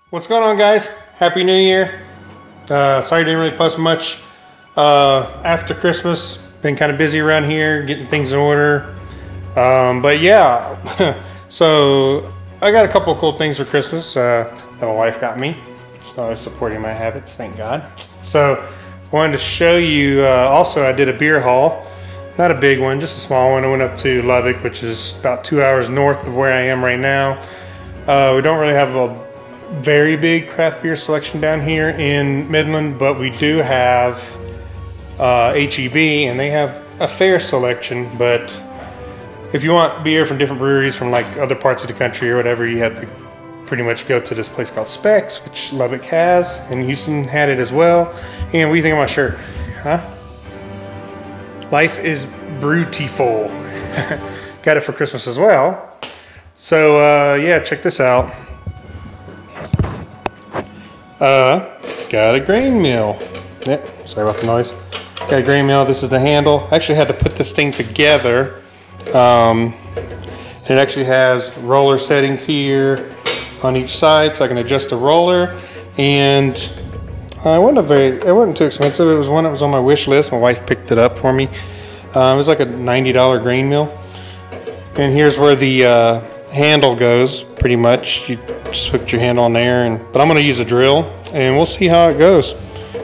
What's going on, guys? Happy New Year. Sorry I didn't really post much after Christmas. Been kind of busy around here getting things in order. But yeah, so I got a couple of cool things for Christmas that my wife got me. She's always supporting my habits, thank God. So I wanted to show you, also I did a beer haul. Not a big one, just a small one. I went up to Lubbock, which is about 2 hours north of where I am right now. We don't really have a very big craft beer selection down here in Midland, but we do have HEB, and they have a fair selection. But if you want beer from different breweries from like other parts of the country or whatever, you have to pretty much go to this place called Specs, which Lubbock has, and Houston had it as well. And what do you think of my shirt? Huh? Life is beautiful. Got it for Christmas as well. So yeah, check this out. Got a grain mill. Yep, sorry about the noise. Got a grain mill. This is the handle. I actually had to put this thing together. It actually has roller settings here on each side, so I can adjust the roller. And it wasn't too expensive. It was one that was on my wish list. My wife picked it up for me. It was like a $90 grain mill. And here's where the handle goes. Pretty much, you just hook your handle on there. But I'm going to use a drill, and we'll see how it goes.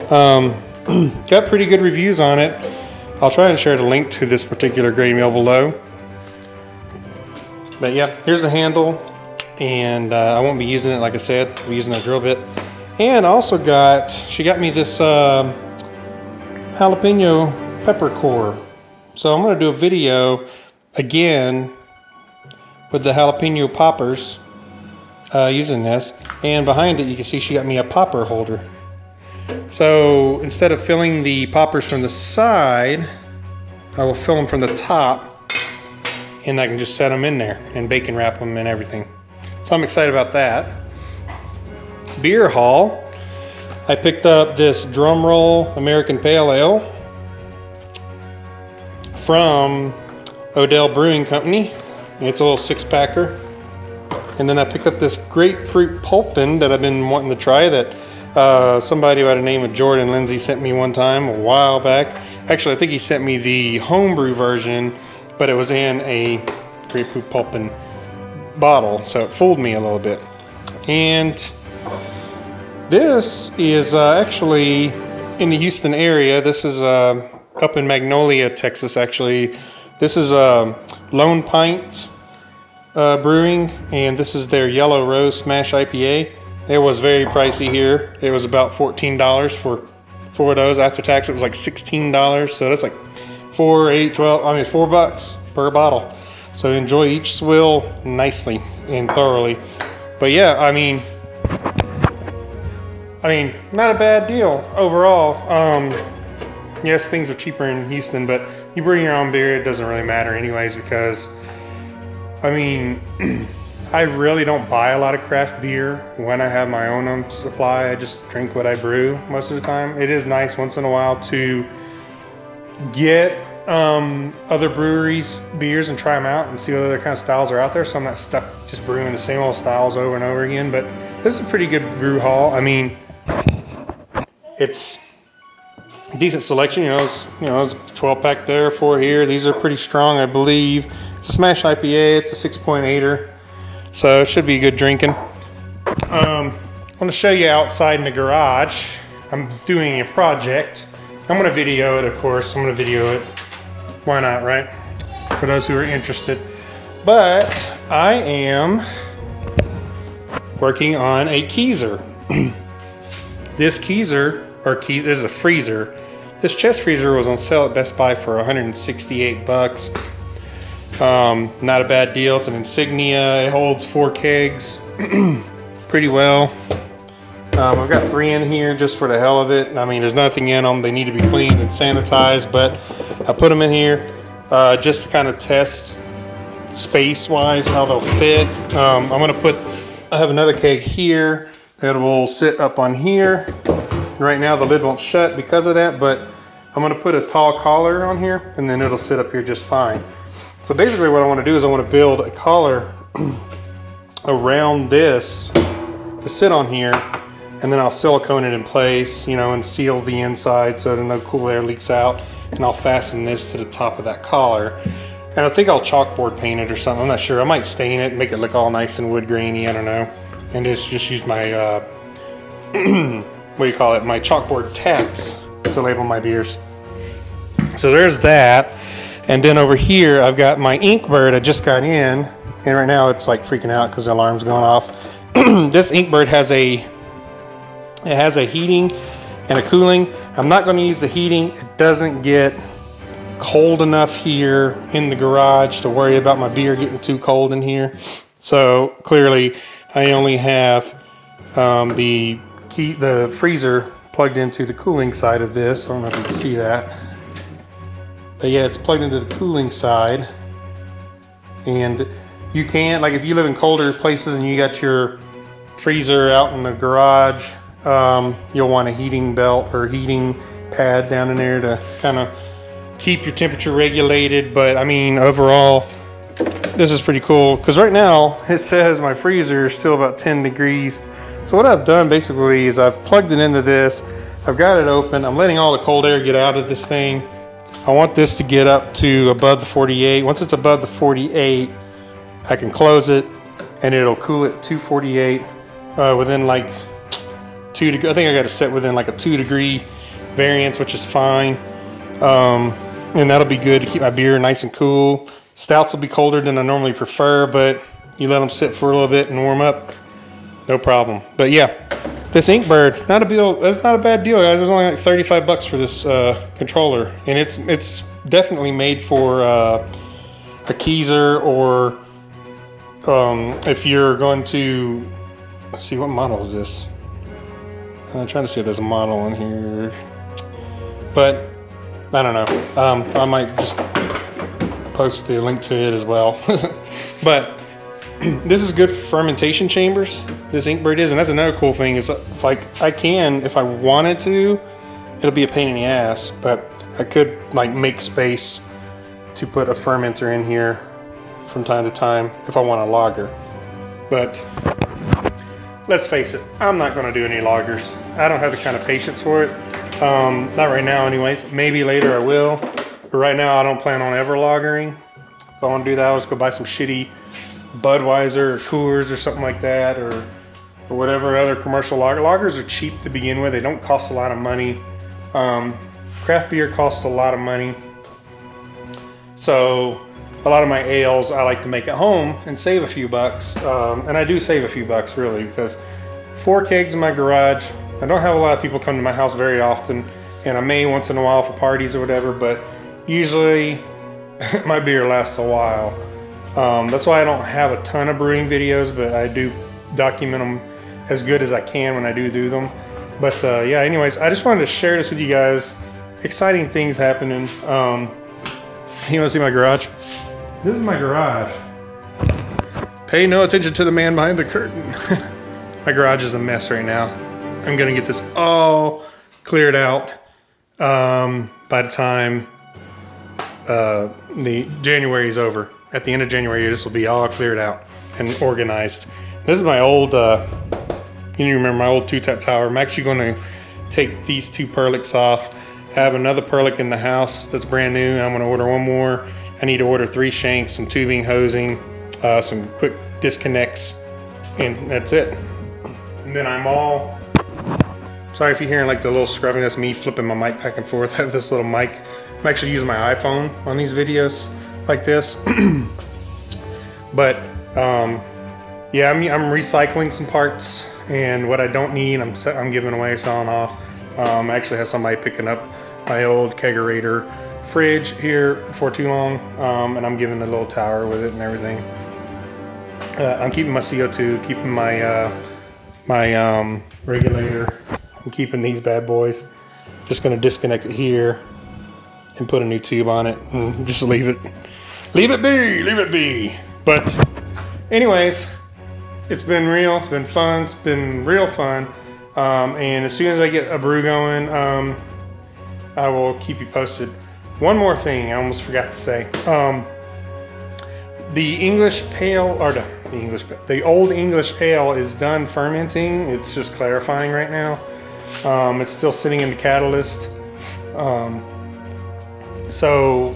Got pretty good reviews on it. I'll try and share the link to this particular grain mill below. But yeah, here's the handle, and I won't be using it, like I said. I'll be using a drill bit. And I also she got me this jalapeno pepper core. So I'm going to do a video again with the jalapeno poppers using this. And behind it, you can see she got me a popper holder. So instead of filling the poppers from the side, I will fill them from the top, and I can just set them in there and bacon wrap them and everything. So I'm excited about that. Beer haul. I picked up this drum roll American Pale Ale from Odell Brewing Company. It's a little 6-packer. And then I picked up this grapefruit pulpin that I've been wanting to try, that somebody by the name of Jordan Lindsay sent me one time a while back. Actually, I think he sent me the homebrew version, but it was in a grapefruit pulpin bottle, so it fooled me a little bit. And this is actually in the Houston area. This is up in Magnolia, Texas, actually. This is Lone Pint Brewing, and this is their Yellow Rose Smash IPA. It was very pricey here. It was about $14 for 4 of those. After tax, it was like $16, so that's like 4, 8, 12, I mean, $4 per bottle. So enjoy each swill nicely and thoroughly. But yeah, I mean, not a bad deal overall. Yes, things are cheaper in Houston, but you bring your own beer, it doesn't really matter anyways, because, I mean, I really don't buy a lot of craft beer when I have my own supply. I just drink what I brew most of the time. It is nice once in a while to get other breweries' beers and try them out and see what other kind of styles are out there, so I'm not stuck just brewing the same old styles over and over again. But this is a pretty good brew haul. I mean, it's a decent selection. You know, it's 12-pack there, 4 here. These are pretty strong, I believe. It's a Smash IPA. It's a 6.8er, so it should be good drinking. I want to show you outside in the garage. I'm doing a project. I'm going to video it, of course. I'm going to video it. Why not, right? For those who are interested. But I am working on a Keezer. This Keezer, this is a freezer. This chest freezer was on sale at Best Buy for 168 bucks. Not a bad deal. It's an Insignia. It holds 4 kegs pretty well. I've got 3 in here just for the hell of it. I mean, there's nothing in them. They need to be cleaned and sanitized, but I put them in here just to kind of test space-wise how they'll fit. I have another keg here that will sit up on here. Right now the lid won't shut because of that, but I'm gonna put a tall collar on here, and then it'll sit up here just fine. So basically what I want to do is I want to build a collar around this to sit on here, and then I'll silicone it in place, you know, and seal the inside so that no cool air leaks out. And I'll fasten this to the top of that collar. And I think I'll chalkboard paint it or something. I'm not sure. I might stain it and make it look all nice and wood grainy. I don't know. And just use my what do you call it? My chalkboard tabs to label my beers. So there's that. And then over here, I've got my Inkbird I just got in. And right now it's like freaking out because the alarm's going off. This Inkbird has a heating and a cooling. I'm not going to use the heating. It doesn't get cold enough here in the garage to worry about my beer getting too cold in here. So clearly I only have the freezer plugged into the cooling side of this. I don't know if you can see that. But yeah, it's plugged into the cooling side. And you can, like if you live in colder places and you got your freezer out in the garage, you'll want a heating belt or heating pad down in there to kind of keep your temperature regulated. But I mean, overall, this is pretty cool because right now it says my freezer is still about 10 degrees. So what I've done basically is I've plugged it into this. I've got it open. I'm letting all the cold air get out of this thing. I want this to get up to above the 48. Once it's above the 48, I can close it and it'll cool it to 48 within like 2 degrees. I think I got it set within like a 2 degree variance, which is fine. And that'll be good to keep my beer nice and cool. Stouts will be colder than I normally prefer, but you let them sit for a little bit and warm up, no problem. But yeah, this Inkbird, that's not a bad deal, guys. It was only like 35 bucks for this controller, and it's definitely made for a Keezer, or if you're going to, let's see, what model is this? I'm trying to see if there's a model on here, but I don't know. I might just post the link to it as well. But this is good for fermentation chambers. This Inkbird is, and that's another cool thing is like if I wanted to, it'll be a pain in the ass, but I could like make space to put a fermenter in here from time to time if I want a lager. But let's face it, I'm not going to do any lagers. I don't have the kind of patience for it. Not right now anyways. Maybe later I will. But right now I don't plan on ever lagering. If I want to do that, I'll just go buy some shitty Budweiser or Coors or something like that, or whatever other commercial lager. Lagers are cheap to begin with. They don't cost a lot of money. Craft beer costs a lot of money. So a lot of my ales I like to make at home and save a few bucks. And I do save a few bucks really, because 4 kegs in my garage. I don't have a lot of people come to my house very often, and I may once in a while for parties or whatever, but usually my beer lasts a while. That's why I don't have a ton of brewing videos, but I do document them as good as I can when I do them. But yeah, anyways, I just wanted to share this with you guys. Exciting things happening. You want to see my garage? This is my garage. Pay no attention to the man behind the curtain. My garage is a mess right now. I'm gonna get this all cleared out by the time the January is over. At the end of January, this will be all cleared out and organized. This is my old, you remember my old 2-tap tower. I'm actually gonna take these 2 perliks off. I have another perlik in the house that's brand new. I'm gonna order one more. I need to order 3 shanks, some tubing, hosing, some quick disconnects, and that's it. And then I'm all, sorry if you're hearing like the little scrubbing, that's me flipping my mic back and forth. I have this little mic. I'm actually using my iPhone on these videos like this. But yeah, I'm recycling some parts, and what I don't need, I'm giving away, selling off. I actually have somebody picking up my old kegerator fridge here before too long, and I'm giving a little tower with it and everything. I'm keeping my CO2, keeping my my regulator. I'm keeping these bad boys. Just gonna disconnect it here and put a new tube on it and just leave it be. But anyways, it's been real, it's been fun, it's been real fun. And as soon as I get a brew going, I will keep you posted. One more thing I almost forgot to say. The English pale, or the Old English Ale is done fermenting. It's just clarifying right now. It's still sitting in the catalyst. So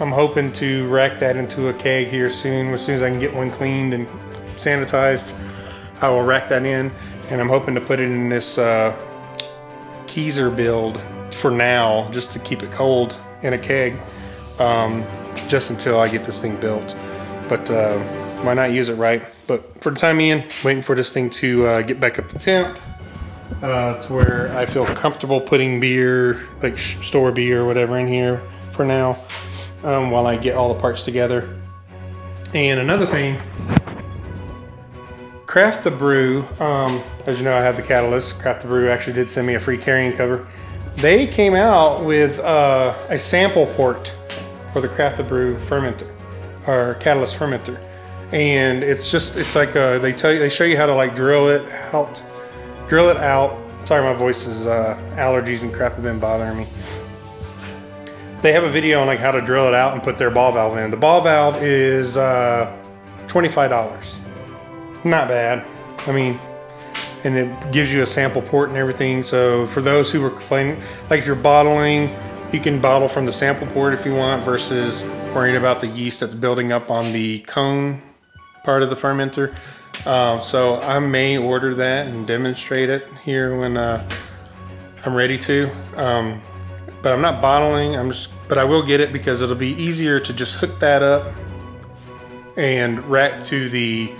I'm hoping to rack that into a keg here soon. As soon as I can get one cleaned and sanitized, I will rack that in. And I'm hoping to put it in this Keezer build for now, just to keep it cold in a keg, just until I get this thing built. But why not use it right? But for the time being, waiting for this thing to get back up to temp. It's where I feel comfortable putting beer, like store beer or whatever, in here for now, while I get all the parts together. And another thing, Craft the Brew, as you know, I have the catalyst. Craft the Brew actually did send me a free carrying cover. They came out with a sample port for the Craft the Brew fermenter, or catalyst fermenter, and it's like they show you how to like drill it out. Sorry, my voice is allergies and crap have been bothering me. They have a video on like how to drill it out and put their ball valve in. The ball valve is $25. Not bad. I mean, and it gives you a sample port and everything. So for those who were complaining, like if you're bottling, you can bottle from the sample port if you want, versus worrying about the yeast that's building up on the cone part of the fermenter. So I may order that and demonstrate it here when I'm ready to. But I'm not bottling, but I will get it because it'll be easier to just hook that up and rack to the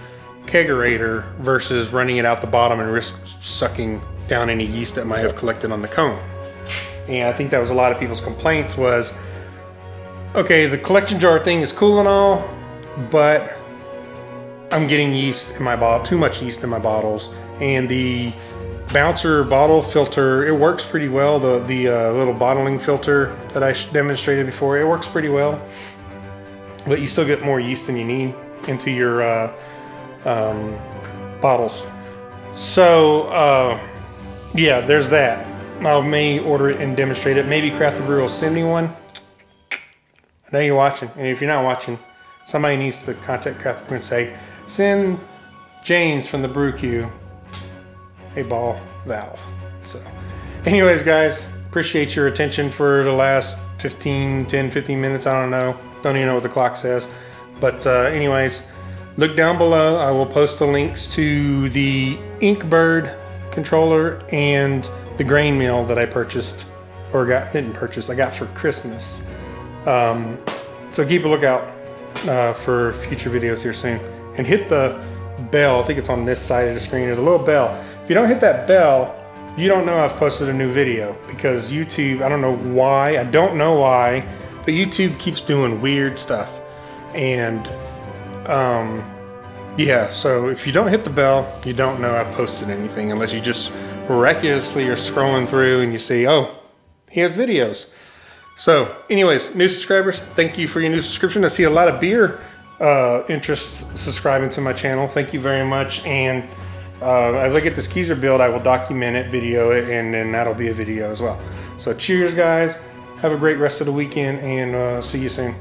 kegerator versus running it out the bottom and risk sucking down any yeast that might have collected on the cone. And I think that was a lot of people's complaints was, okay, the collection jar thing is cool and all, but I'm getting yeast in my bottle, too much yeast in my bottles. And the bouncer bottle filter, it works pretty well. The little bottling filter that I demonstrated before, it works pretty well. But you still get more yeast than you need into your bottles. So yeah, there's that. I may order it and demonstrate it. Maybe Craft the Brew will send me one. I know you're watching, and if you're not watching, somebody needs to contact Craft the Brew and say, send James from the Brew-Q a ball valve. So anyways, guys, appreciate your attention for the last 10, 15 minutes. I don't know. Don't even know what the clock says. But anyways, look down below. I will post the links to the Inkbird controller and the grain mill that I purchased, or didn't purchase, I got for Christmas. So keep a lookout for future videos here soon. And hit the bell. I think it's on this side of the screen. There's a little bell. If you don't hit that bell, you don't know I've posted a new video, because YouTube, I don't know why, but YouTube keeps doing weird stuff. And yeah, so if you don't hit the bell, you don't know I've posted anything, unless you just miraculously are scrolling through and you see, oh, he has videos. So anyways, new subscribers, thank you for your new subscription. I see a lot of beer interests subscribing to my channel. Thank you very much. And as I get this Keezer build, I will document it, video it, and then that'll be a video as well. So cheers, guys. Have a great rest of the weekend, and see you soon.